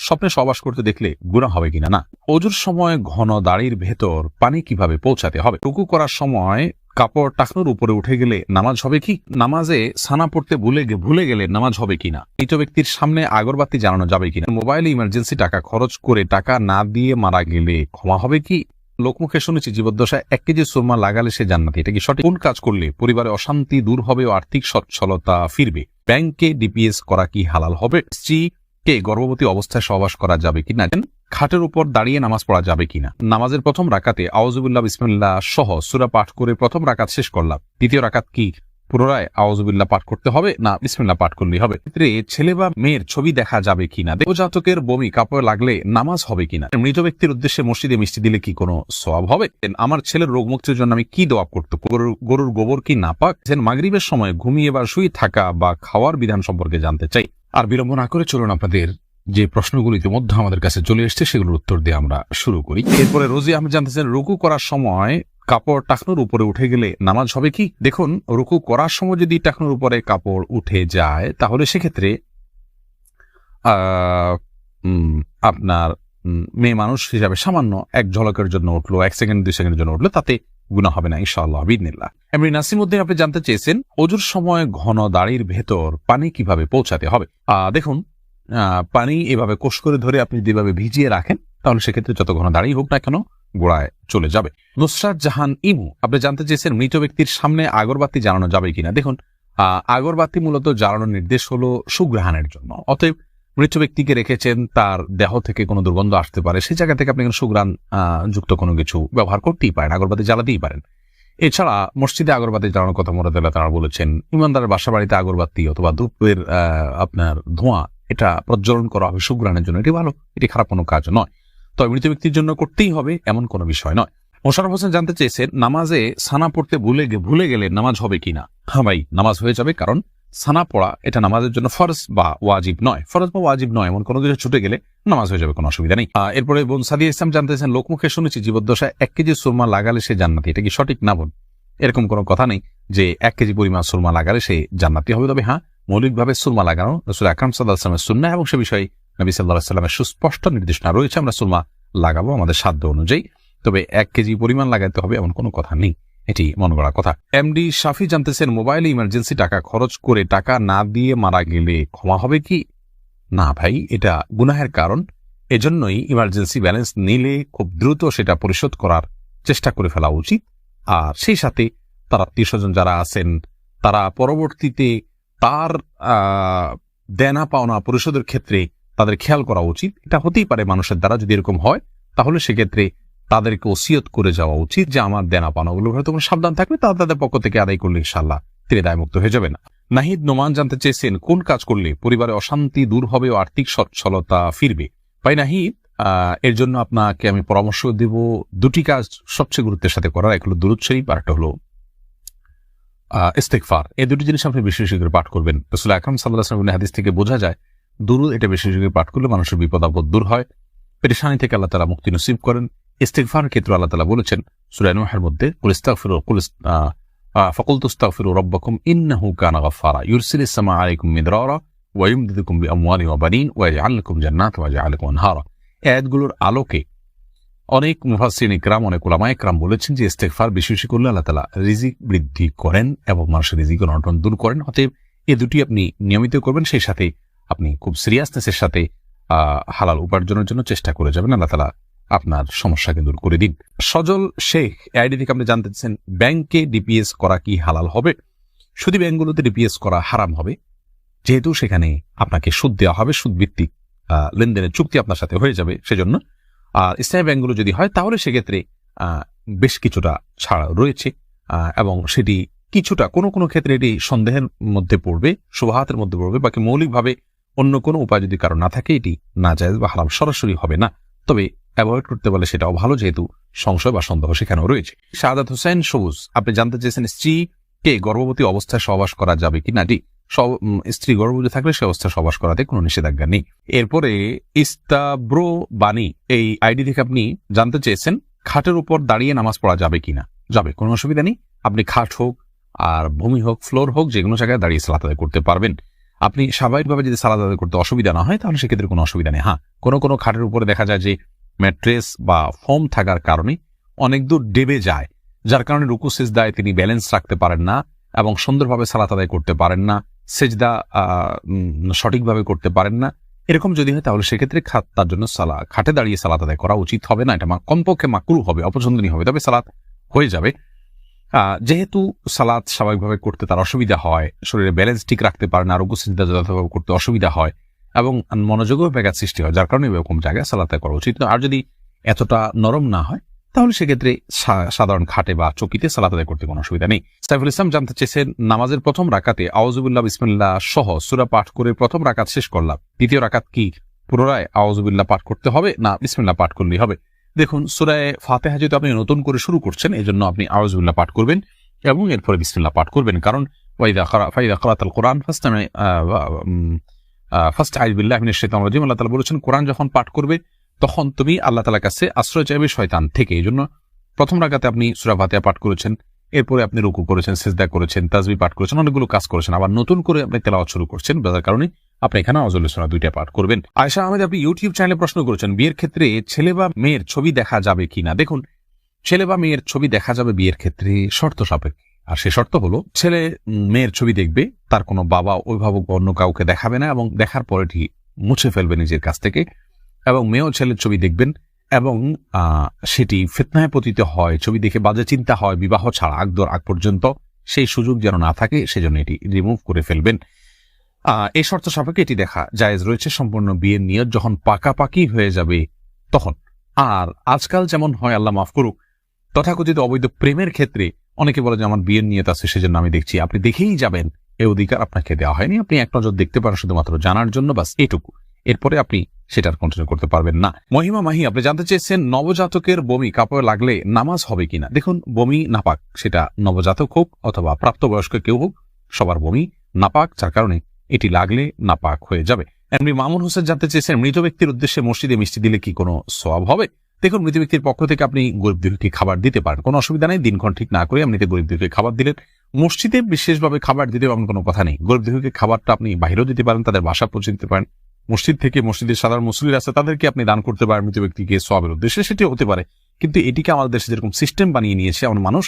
স্বপ্নে সহবাস করতে দেখলে গুনাহ হবে কিনা? না। ওযুর সময় ঘন দাড়ির ভেতর পানি কিভাবে পৌঁছাতে হবে? রুকু করার সময় কাপড় টাকনুর উপরে উঠে গেলে নামাজ হবে কি? নামাজে সানা পড়তে ভুলে গেলে নামাজ হবে কিনা? মৃত ব্যক্তির সামনে আগরবাতি জ্বালানো যাবে কিনা? মোবাইলে ইমার্জেন্সি টাকা খরচ করে টাকা না দিয়ে মারা গেলে ক্ষমা হবে কি? লোকমুখে শুনেছি জীবদ্দশায় 1 কেজি সুরমা লাগালে সে জান্নাতি। এটা কি সঠিক? কোন কাজ করলে পরিবারে অশান্তি দূর হবে ও আর্থিক সচ্ছলতা ফিরবে? ব্যাংকে ডিপিএস করা কি হালাল হবে? স্ত্রীকে গর্ভবতী অবস্থায় সহবাস করা যাবে কিনা? খাটের উপর দাঁড়িয়ে নামাজ পড়া যাবে কিনা? নামাজের প্রথম রাকাতে আউযুবিল্লাহ বিসমিল্লাহ সহ সূরা পাঠ করে প্রথম রাকাত শেষ করলাম, দ্বিতীয় রাকাত কি পুনরায় আউযুবিল্লাহ পাঠ করতে হবে না বিসমিল্লাহ পাঠ করলেই হবে? ছেলে বা মেয়ের ছবি দেখা যাবে কিনা? দেবজাতকের বমি কাপড়ে লাগলে নামাজ হবে কিনা? মৃত ব্যক্তির উদ্দেশ্যে মসজিদে মিষ্টি দিলে কি কোনো সওয়াব হবে? আমার ছেলের রোগ মুক্তির জন্য আমি কি দোয়া করতে? গরুর গোবর কি নাপাক? মাগরিবের সময় ঘুমিয়ে বা শুয়ে থাকা বা খাওয়ার বিধান সম্পর্কে জানতে চাই। আর বিলম্ব না করে চলুন আপনাদের যে প্রশ্নগুলো ইতিমধ্যে আমাদের কাছে চলে এসছে সেগুলোর উত্তর দিয়ে আমরা শুরু করি। এরপরে রোজি আহমেদ জানতেছেন, রুকু করার সময় কাপড় টাকনুর উপরে উঠে গেলে নামাজ হবে কি? দেখুন, রুকু করার সময় যদি টাকনুর উপরে কাপড় উঠে যায় তাহলে সেক্ষেত্রে আপনার মেয়ে মানুষ হিসাবে সামান্য এক ঝলকের জন্য উঠলো, 1 সেকেন্ড 2 সেকেন্ডের জন্য উঠলো, তাতে গুনাহ হবে না ইনশাআল্লাহ বিইذনিল্লাহ। এমনি নাসিমউদ্দিন আপনি জানতে চেয়েছেন ওযুর সময় ঘন দাড়ির ভেতর পানি কিভাবে পৌঁছাতে হবে? দেখুন, পানি এভাবে কোষ করে ধরে আপনি যেভাবে ভিজিয়ে রাখেন তাহলে সেক্ষেত্রে যত ঘন দাঁড়িয়ে হোক না কেন গোড়ায় চলে যাবে। নুসরাত জাহান ইমু আপনি জানতে চেয়েছেন মৃত ব্যক্তির সামনে আগরবাতি জ্বালানো যাবে কিনা? দেখুন, আগরবাতি মূলত জ্বালানোর নির্দেশ হলো সুঘ্রাণের জন্য। অতএব মৃত ব্যক্তিকে রেখেছেন, তার দেহ থেকে কোনো দুর্গন্ধ আসতে পারে, সেই জায়গা থেকে আপনি কোনো সুঘ্রাণ যুক্ত কোনো কিছু ব্যবহার করতেই পারেন, আগরবাতি জ্বালাতেই পারেন। এছাড়া মসজিদে আগরবাতি জ্বালানোর কথা মুরাদুল্লাহ তাআলা বলেছেন। ইমানদারের বাসা বাড়িতে আগরবাতি অথবা ধূপের আপনার ধোঁয়া এটা প্রজ্বলন করা হবে সুঘ্রাণের জন্য, এটি ভালো, এটি খারাপ কোনো কাজ নয়। তবে মৃত ব্যক্তির জন্য করতেই হবে এমন কোনো বিষয় নয়। মোশাররফ হোসেন জানতে চেয়েছেন নামাজে সানা পড়তে ভুলে গেলে নামাজ হবে কিনা? হ্যাঁ ভাই, নামাজ হয়ে যাবে, কারণ সানা পড়া এটা নামাজের জন্য ফরজ বা ওয়াজিব নয়। ফরজ বা ওয়াজিব নয় এমন কোনো কিছু ছুটে গেলে নামাজ হয়ে যাবে, কোনো অসুবিধা নেই। এরপরে বোন সাদিয়া ইসলাম জানতে চেয়েছেন, লোকমুখে শুনেছি জীবদ্দশায় 1 কেজি সুরমা লাগালে সে জান্নাতি। এটা কি সঠিক? না বোন, এরকম কোনো কথা নেই যে 1 কেজি পরিমাণ সুরমা লাগালে সে জান্নাতি হবে। তবে হ্যাঁ, মৌলিকভাবে সুরমা লাগানো রাসূল আকরাম সাল্লাল্লাহু আলাইহি ওয়াসাল্লামের সুন্নাহ এবং সে বিষয়ে নবী সাল্লাল্লাহু আলাইহি ওয়াসাল্লামের সুস্পষ্ট নির্দেশনা রয়েছে। আমরা সুরমা লাগাবো আমাদের সাধ্য অনুযায়ী, তবে 1 কেজি পরিমাণ লাগাতে হবে এমন কোনো কথা নেই, এটি মন গড়া কথা। এমডি শাফি জানতেছেন, মোবাইলে ইমার্জেন্সি টাকা খরচ করে টাকা না দিয়ে মারা গেলে ক্ষমা হবে কি? না ভাই, এটা গুনাহের কারণ। এজন্যই ইমার্জেন্সি ব্যালেন্স নিলে খুব দ্রুত সেটা পরিশোধ করার চেষ্টা করে ফেলা উচিত। আর সেই সাথে তার আত্মীয়স্বজন যারা আছেন তারা পরবর্তীতে তার দেনা পাওনা পরিশোধের ক্ষেত্রে তাদের খেয়াল করা উচিত। এটা হতেই পারে মানুষের দ্বারা, যদি এরকম হয় তাহলে সেক্ষেত্রে তাদেরকে ওসিয়ত করে যাওয়া উচিত যে আমার দেনা পাওনাগুলো হয়তো সাবধান থাকবে, তাদের পক্ষ থেকে আদায় করলে ইনশাআল্লাহ তিনি দায়মুক্ত হয়ে যাবেন। নাহিদ নোমান জানতে চেয়েছেন, কোন কাজ করলে পরিবারে অশান্তি দূর হবে ও আর্থিক সচ্ছলতা ফিরবে? ভাই নাহিদ, এর জন্য আপনাকে আমি পরামর্শ দেব 2টি কাজ সবচেয়ে গুরুত্বের সাথে করার। এক হলো দুরূদ শরীফ, আর একটা হলো ইস্তিগফার। এই 2টি জিনিস আপনি বেশি বেশি করে পাঠ করবেন। রাসূল আকরাম সাল্লাল্লাহু আলাইহি ওয়াসাল্লাম হাদিস থেকে বোঝা যায় দুরূদ এটা বেশি বেশি করে পাঠ করলে মানুষের বিপদ আপদ দূর হয়, পেরেশানি থেকে আল্লাহ তাআলা মুক্তি নসিব করেন। ইস্তিগফারের ক্ষেত্রে আল্লাহ তাআলা বলেছেন সূরা নূহের মধ্যে, ফাকুলতু আস্তাগফিরু রাব্বাকুম ইন্নাহু কানা গাফফারা ইউরসিলিস সামা আলাইকুম মিদরারা ওয়া ইউমদিদুকুম বিআমওয়ালিন ওয়া বানিন ওয়া ইয়াজআল লাকুম জান্নাতিন ওয়া ইয়াজআল লাকুম আনহারা। এই আয়াতগুলোর আলোকে অনেক মুফাসসিরিন ইকরাম, অনেক উলামায়ে ইকরাম বলেছেন যে ইস্তিগফার বেশি বেশি করলে আল্লাহ তাআলা রিজিক বৃদ্ধি করেন এবং মানুষের রিজিক অনটন দূর করেন। অতএব এই 2টি আপনি নিয়মিত করবেন, সেই সাথে আপনি খুব সিরিয়াসনেসের সাথে হালাল উপার্জনের জন্য চেষ্টা করে যাবেন। আল্লাহ তাআলা আপনার সমস্যাকে দূর করে দিন। সজল শেখ আইডি থেকে আপনি জানতে চাচ্ছেন, ব্যাংকে ডিপিএস করা কি হালাল হবে? শুধু ব্যাংকগুলোতে ডিপিএস করা হারাম হবে, যেহেতু সেখানে আপনাকে সুদ দেওয়া হবে, সুদ ভিত্তিক লেনদেনের চুক্তি আপনার সাথে হয়ে যাবে সেজন্য। আর ইসলামী ব্যাংকগুলো যদি হয় তাহলে সেক্ষেত্রে বেশ কিছুটা ছাড় রয়েছে এবং সেটি কিছুটা কোনো কোনো ক্ষেত্রে এটি সন্দেহের মধ্যে পড়বে, শুবহাতের মধ্যে পড়বে, বাকি মৌলিকভাবে অন্য কোনো উপায় যদি কারো না থাকে এটি নাজায়েজ বা হারাম সরাসরি হবে না। তবে অ্যাভয়েড করতে পারলে সেটাও ভালো, যেহেতু সংশয় বা সন্দেহ সেখানেও রয়েছে। শাহাদাত হোসেন সবুজ আপনি জানতে চেয়েছেন, স্ত্রীকে গর্ভবতী অবস্থায় সহবাস করা যাবে কিনা? স্ত্রী গর্ভবতী থাকলে সে অবস্থায় সহবাস করাতে কোনো নিষেধাজ্ঞা নেই। এরপরে ইস্তাব্রো বাণী এই আইডি থেকে আপনি জানতে চেয়েছেন, খাটের উপর দাঁড়িয়ে নামাজ পড়া যাবে কিনা? যাবে, কোনো অসুবিধা নেই। আপনি খাট হোক আর ভূমি হোক, ফ্লোর হোক, যে কোনো জায়গায় দাঁড়িয়ে সালাত আদায় করতে পারবেন। আপনি স্বাভাবিকভাবে যদি সালাত আদায় করতে অসুবিধা না হয় তাহলে সেক্ষেত্রে কোনো অসুবিধা নেই। হ্যাঁ, কোনো খাটের উপরে দেখা যায় যে ম্যাট্রেস বা ফোম থাকার কারণে অনেক দূর ডেবে যায়, যার কারণে রুকু সিজদায় তিনি ব্যালেন্স রাখতে পারেন না এবং সুন্দরভাবে সালাত আদায় করতে পারেন না, সেজদা সঠিকভাবে করতে পারেন না। এরকম যদি হয় তাহলে সেক্ষেত্রে তার জন্য খাটে দাঁড়িয়ে সালাত আদায় করা উচিত হবে না। এটা কমপক্ষে মাকরুহ হবে, অপছন্দনীয় হবে, তবে সালাত হয়ে যাবে। যেহেতু সালাত স্বাভাবিকভাবে করতে তার অসুবিধা হয়, শরীরে ব্যালেন্স ঠিক রাখতে পারে না, রুকু সিজদা যথাযথভাবে করতে অসুবিধা হয় এবং মনোযোগেও ব্যাঘাত সৃষ্টি হয়, যার কারণে এরকম জায়গায় সালাত করা উচিত। আর যদি এতটা নরম না হয় তাহলে সেক্ষেত্রে সাধারণ খাটে বা চকিতে সালাত আদায় করতে কোনো অসুবিধা নেই। সাইফুল ইসলাম জানতে চেয়েছেন, নামাজের প্রথম রাকাতে আউযুবিল্লাহ বিসমিল্লাহ সহ সূরা পাঠ করে প্রথম রাকাত শেষ করলাম, দ্বিতীয় রাকাত কি পুনরায় আউযুবিল্লাহ পাঠ করতে হবে না বিসমিল্লাহ পাঠ করলেই হবে? দেখুন, সূরা ফাতিহা যেহেতু আপনি নতুন করে শুরু করছেন, এজন্য আপনি আউযুবিল্লাহ পাঠ করবেন এবং এরপরে বিসমিল্লাহ পাঠ করবেন। কারণ ফাইযা ক্রাআতাল কুরআন ফাস্তাইয বিল্লাহি মিনাশ শাইতানির রাজিম, আল্লাহ তাআলা বলেছেন কোরআন যখন পাঠ করবে তখন তুমি আল্লাহ তাআলার কাছে আশ্রয় চাইবে শয়তান থেকে। এজন্য প্রথম রাকাতে আপনি সূরা ফাতিহা পাঠ করেছেন, এরপরে আপনি রুকু করেছেন, সিজদা করেছেন, তাসবিহ পাঠ করেছেন, অনেকগুলো কাজ করেছেন, আবার নতুন করে আপনি তেলাওয়াত শুরু করছেন, যার কারণে আপনি এখানে আউযুবিল্লাহ সূরা দুইটা পাঠ করবেন। আয়েশা আহমেদ আপনি ইউটিউব চ্যানেলে প্রশ্ন করেছেন, বিয়ের ক্ষেত্রে ছেলে বা মেয়ের ছবি দেখা যাবে কিনা? দেখুন, ছেলে বা মেয়ের ছবি দেখা যাবে বিয়ের ক্ষেত্রে শর্ত সাপেক্ষে। আর সে শর্ত হলো, ছেলে মেয়ের ছবি দেখবে, তার কোনো বাবা অভিভাবক বা অন্য কাউকে দেখাবে না এবং দেখার পরে এটি মুছে ফেলবে নিজের কাছ থেকে, এবং মেয়েও ছেলের ছবি দেখবেন এবং সেটি ফিতনায় পতিত হয়, ছবি দেখে বাজে চিন্তা হয়, বিবাহ ছাড়া আগ পর্যন্ত সেই সুযোগ যেন না থাকে সেজন্য এটি রিমুভ করে ফেলবেন। এই শর্ত সাপেক্ষে এটি দেখা জায়েজ রয়েছে সম্পূর্ণ বিয়ের নিয়ত যখন পাকাপাকি হয়ে যাবে তখন। আর আজকাল যেমন হয়, আল্লাহ মাফ করুক, তথাকথিত অবৈধ প্রেমের ক্ষেত্রে অনেকে বলে যে আমার বিয়ের নিয়ত আছে সেজন্য আমি দেখছি, আপনি দেখেই যাবেন, এই অধিকার আপনাকে দেওয়া হয়নি। আপনি এক নজর দেখতে পারেন শুধুমাত্র জানার জন্য, বাস এটুকু, এরপরে আপনি সেটার কন্টিনিউ করতে পারবেন না। মহিমা মাহি আপনি জানতে চেয়েছেন, নবজাতকের বমি কাপড়ে লাগলে নামাজ হবে কিনা? দেখুন, বমি নাপাক, সেটা নবজাতক হোক অথবা প্রাপ্তবয়স্ক কেউ হোক, সবার বমি নাপাক, যার কারণে এটি লাগলে নাপাক হয়ে যাবে। এমনি মামুন হোসেন জানতে চেয়েছেন, মৃত ব্যক্তির উদ্দেশ্যে মসজিদে মিষ্টি দিলে কি কোনো সওয়াব হবে? দেখুন, মৃত ব্যক্তির পক্ষ থেকে আপনি গরিব দুঃখীকে খাবার দিতে পারেন, কোনো অসুবিধা নেই। দিনক্ষণ ঠিক না করে এমনিতে গরিব দুঃখীকে খাবার দিলেন। মসজিদে বিশেষভাবে খাবার দিতে এমন কোনো কথা নেই। গরিব দুঃখীকে খাবারটা আপনি বাইরেও দিতে পারেন, তাদের বাসা পৌঁছে দিতে পারেন। মসজিদ থেকে, মসজিদের সাধারণ মুসল্লিরা আছে তাদেরকে আপনি দান করতে পারেন মৃত ব্যক্তিকে সওয়াবের উদ্দেশ্যে, সেটি হতে পারে। কিন্তু এটিকে আমাদের দেশে যেরকম সিস্টেম বানিয়ে নিয়েছে এমন মানুষ,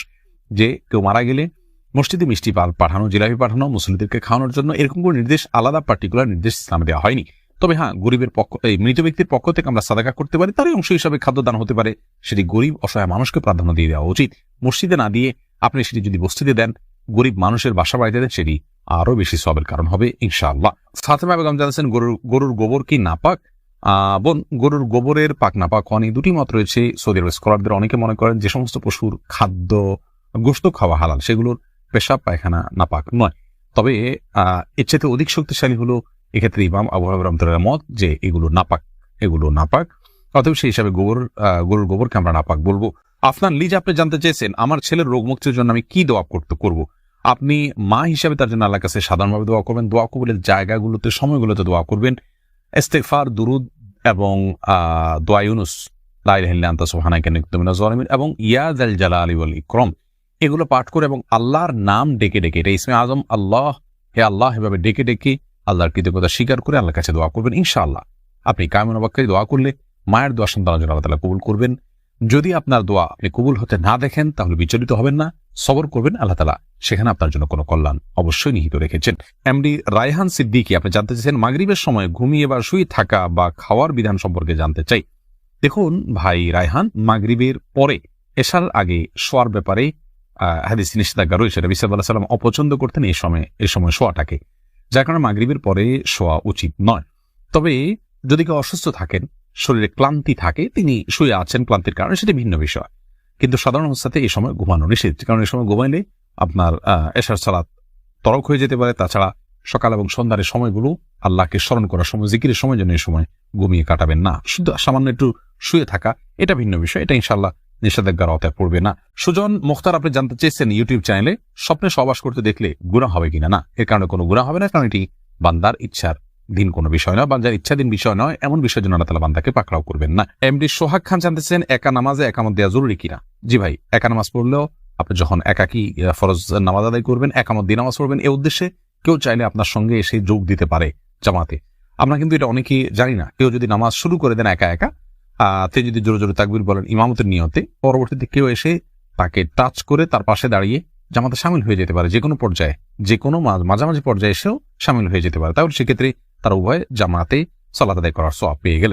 যে কেউ মারা গেলে মসজিদে মিষ্টি পাঠানো, জিলাপি পাঠানো, মুসল্লিদেরকে খাওয়ানোর জন্য, এরকম কোনো নির্দেশ, আলাদা পার্টিকুলার নির্দেশ ইসলামে দেওয়া হয়নি। তবে হ্যাঁ, গরিবের পক্ষ, এই মৃত ব্যক্তির পক্ষ থেকে আমরা সাদাকা করতে পারি, তারই অংশ হিসাবে খাদ্যদান হতে পারে, সেটি গরিব অসহায় মানুষকে প্রাধান্য দিয়ে দেওয়া উচিত। মসজিদে না দিয়ে আপনি সেটি যদি বস্তিতে দেন, গরিব মানুষের বাসা বাড়িতে দেন, সেটি আরো বেশি সওয়াবের কারণ হবে ইনশাআল্লাহ। ফাতেমা বেগম জানাচ্ছেন, গরুর গোবর কি নাপাক? বোন, গরুর গোবরের পাক নাপাক অনেক দুটি মত রয়েছে সৌদি আরব স্কলারদের। অনেকে মনে করেন যে সমস্ত পশুর খাদ্য গোশত খাওয়া হালাল, সেগুলোর পেশাব পায়খানা নাপাক নয়। তবে এর চাইতে অধিক শক্তিশালী হলো এক্ষেত্রে ইমাম আবু হানিফা রাহমাতুল্লাহর মত যে এগুলো নাপাক। অতএব সেই হিসাবে গরুর গোবরকে আমরা নাপাক বলবো। আফনান লিজ আপনি জানতে চেয়েছেন, আমার ছেলের রোগ মুক্তির জন্য আমি কি দোয়া করব? আপনি মা হিসাবে তার জন্য আল্লাহর কাছে সাধারণভাবে দোয়া করবেন। দোয়া কবুলের জায়গাগুলোতে, সময়গুলোতে দোয়া করবেন ইস্তিগফার, দুরুদ এবং দোয়া ইউনুস, লা ইলাহা ইল্লা আনতা সুবহানাকা ইন্নী কুনতু মিনাজ জালিমিন এবং ইয়া যাল জালালি ওয়াল ইকরাম, এগুলো পাঠ করে এবং আল্লাহর নাম ডেকে ডেকে, এটা ইসমে আজম আল্লাহ, হে আল্লাহ, এভাবে ডেকে ডেকে আল্লাহর কৃতজ্ঞতা স্বীকার করে আল্লাহর কাছে দোয়া করবেন। ইনশাআল্লাহ আপনি কায়মন বাক্যে দোয়া করলে মায়ের দোয়া সন্তানের জন্য আল্লাহ তাআলা কবুল করবেন। যদি আপনার দোয়া আপনি কবুল হতে না দেখেন তাহলে বিচলিত হবেন না, সবর করবেন, আল্লাহ তাআলা সেখানে আপনার জন্য কোনো কল্যাণ অবশ্যই নিহিত রেখেছেন। এমডি রায়হান সিদ্দিকী আপনি জানতে চেয়েছেন, মাগরিবের সময় ঘুমিয়ে বা শুয়ে থাকা বা খাওয়ার বিধান সম্পর্কে জানতে চাই। দেখুন ভাই রায়হান, মাগরিবের পরে এশার আগে শোয়ার ব্যাপারে হাদিস নিষেধাজ্ঞা রয়েছে। নবী সাল্লাল্লাহু আলাইহি ওয়াসাল্লাম অপছন্দ করতেন এই সময় শোয়াটাকে, যার কারণে মাগরিবের পরে শোয়া উচিত নয়। তবে যদি কেউ অসুস্থ থাকেন, শরীরে ক্লান্তি থাকে, তিনি শুয়ে আছেন ক্লান্তির কারণে, সেটি ভিন্ন বিষয়। কিন্তু সাধারণ অবস্থাতে এই সময় ঘুমানো নিষেধ, কারণ এই সময় ঘুমাইলে আপনার এশার সালাত তরক হয়ে যেতে পারে। তাছাড়া সকাল এবং সন্ধ্যার সময়গুলো আল্লাহকে স্মরণ করার সময়, জিকিরের সময় জন্য এই সময় ঘুমিয়ে কাটাবেন না। শুধু সামান্য একটু শুয়ে থাকা, এটা ভিন্ন বিষয়, এটা ইনশাআল্লাহ নিষেধাজ্ঞার আওতায় পড়বে না। সুজন মুখতার আপনি জানতে চেয়েছেন ইউটিউব চ্যানেলে, স্বপ্নে সহবাস করতে দেখলে গুনাহ হবে কিনা? না, এর কারণে কোনো গুনাহ হবে না, কারণ এটি বান্দার ইচ্ছার দিন কোনো বিষয় নয়, বান্দার ইচ্ছাধীন বিষয় নয়, এমন বিষয়ের জন্য আল্লাহ তাআলা বান্দাকে পাকড়াও করবেন না। এমডি সোহাগ খান জানতেছেন, একা নামাজে একামত দেওয়া জরুরি কিনা? জি ভাই, একা নামাজ পড়লেও আপনি যখন একাকী ফরজ নামাজ আদায় করবেন, একামত দিয়ে নামাজ পড়বেন, এই উদ্দেশ্যে কেউ চাইলে আপনার সঙ্গে এসে যোগ দিতে পারে জামাতে। আমরা কিন্তু এটা অনেকেই জানি না। কেউ যদি নামাজ শুরু করে দেন একা একা, তিনি যদি জোরে জোরে তাকবীর বলেন ইমামতের নিয়তে, পরবর্তীতে কেউ এসে তাকে টাচ করে তার পাশে দাঁড়িয়ে জামাতে শামিল হয়ে যেতে পারে, যে কোনো পর্যায়ে, যে কোনো মাঝামাঝি পর্যায়ে এসেও শামিল হয়ে যেতে পারে। তাহলে সেক্ষেত্রে তারা উভয় জামাতে সালাত আদায় করার সওয়াব পেয়ে গেলেন।